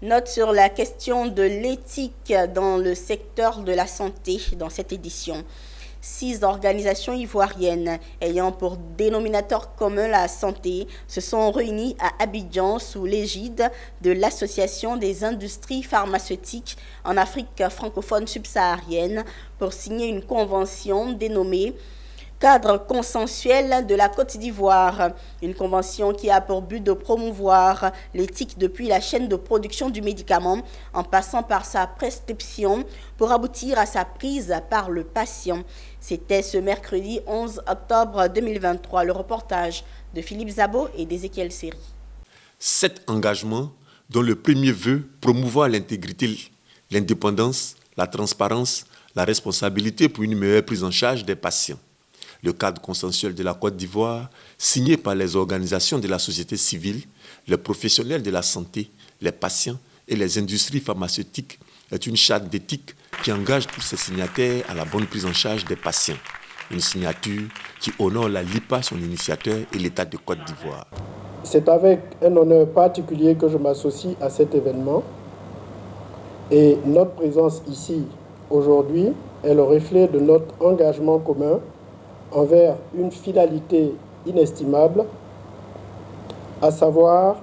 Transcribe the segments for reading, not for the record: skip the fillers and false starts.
Note sur la question de l'éthique dans le secteur de la santé dans cette édition. 6 organisations ivoiriennes ayant pour dénominateur commun la santé se sont réunies à Abidjan sous l'égide de l'Association des industries pharmaceutiques en Afrique francophone subsaharienne pour signer une convention dénommée Cadre consensuel de la Côte d'Ivoire, une convention qui a pour but de promouvoir l'éthique depuis la chaîne de production du médicament en passant par sa prescription pour aboutir à sa prise par le patient. C'était ce mercredi 11 octobre 2023. Le reportage de Philippe Zabo et d'Ézéchiel Seri. Cet engagement, dont le premier veut promouvoir l'intégrité, l'indépendance, la transparence, la responsabilité pour une meilleure prise en charge des patients. Le cadre consensuel de la Côte d'Ivoire, signé par les organisations de la société civile, les professionnels de la santé, les patients et les industries pharmaceutiques, est une charte d'éthique qui engage tous ses signataires à la bonne prise en charge des patients. Une signature qui honore la LIPA, son initiateur, et l'État de Côte d'Ivoire. C'est avec un honneur particulier que je m'associe à cet événement. Et notre présence ici, aujourd'hui, est le reflet de notre engagement commun envers une finalité inestimable, à savoir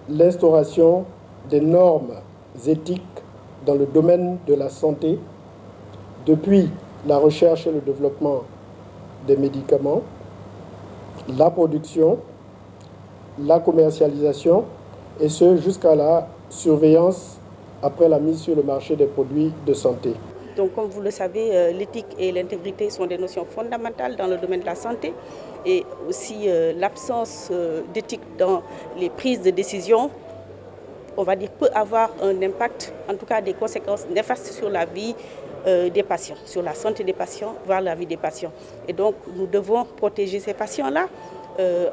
l'instauration des normes éthiques dans le domaine de la santé, depuis la recherche et le développement des médicaments, la production, la commercialisation, et ce jusqu'à la surveillance après la mise sur le marché des produits de santé. Donc, comme vous le savez, l'éthique et l'intégrité sont des notions fondamentales dans le domaine de la santé et aussi l'absence d'éthique dans les prises de décision, on va dire, peut avoir un impact, en tout cas des conséquences néfastes sur la vie des patients, sur la santé des patients, voire la vie des patients. Et donc, nous devons protéger ces patients-là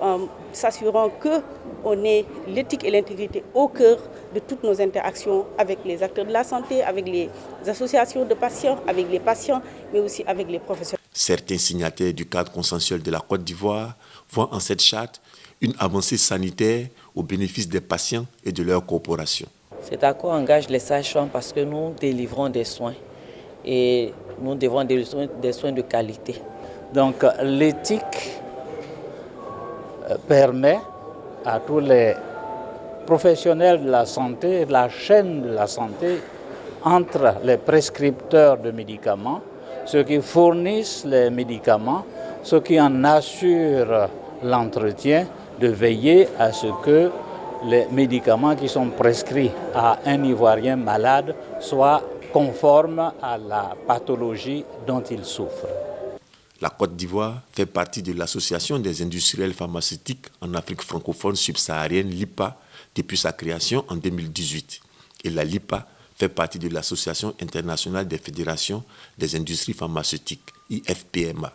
en s'assurant qu'on ait l'éthique et l'intégrité au cœur de toutes nos interactions avec les acteurs de la santé, avec les associations de patients, avec les patients, mais aussi avec les professionnels. Certains signataires du cadre consensuel de la Côte d'Ivoire voient en cette charte une avancée sanitaire au bénéfice des patients et de leur corporation. Cet accord engage les sages-femmes parce que nous délivrons des soins et nous devons des soins de qualité. Donc l'éthique permet à tous les professionnels de la santé, la chaîne de la santé, entre les prescripteurs de médicaments, ceux qui fournissent les médicaments, ceux qui en assurent l'entretien, de veiller à ce que les médicaments qui sont prescrits à un Ivoirien malade soient conformes à la pathologie dont il souffre. La Côte d'Ivoire fait partie de l'Association des industriels pharmaceutiques en Afrique francophone subsaharienne, LIPA, depuis sa création en 2018. Et la LIPA fait partie de l'Association internationale des fédérations des industries pharmaceutiques, IFPMA.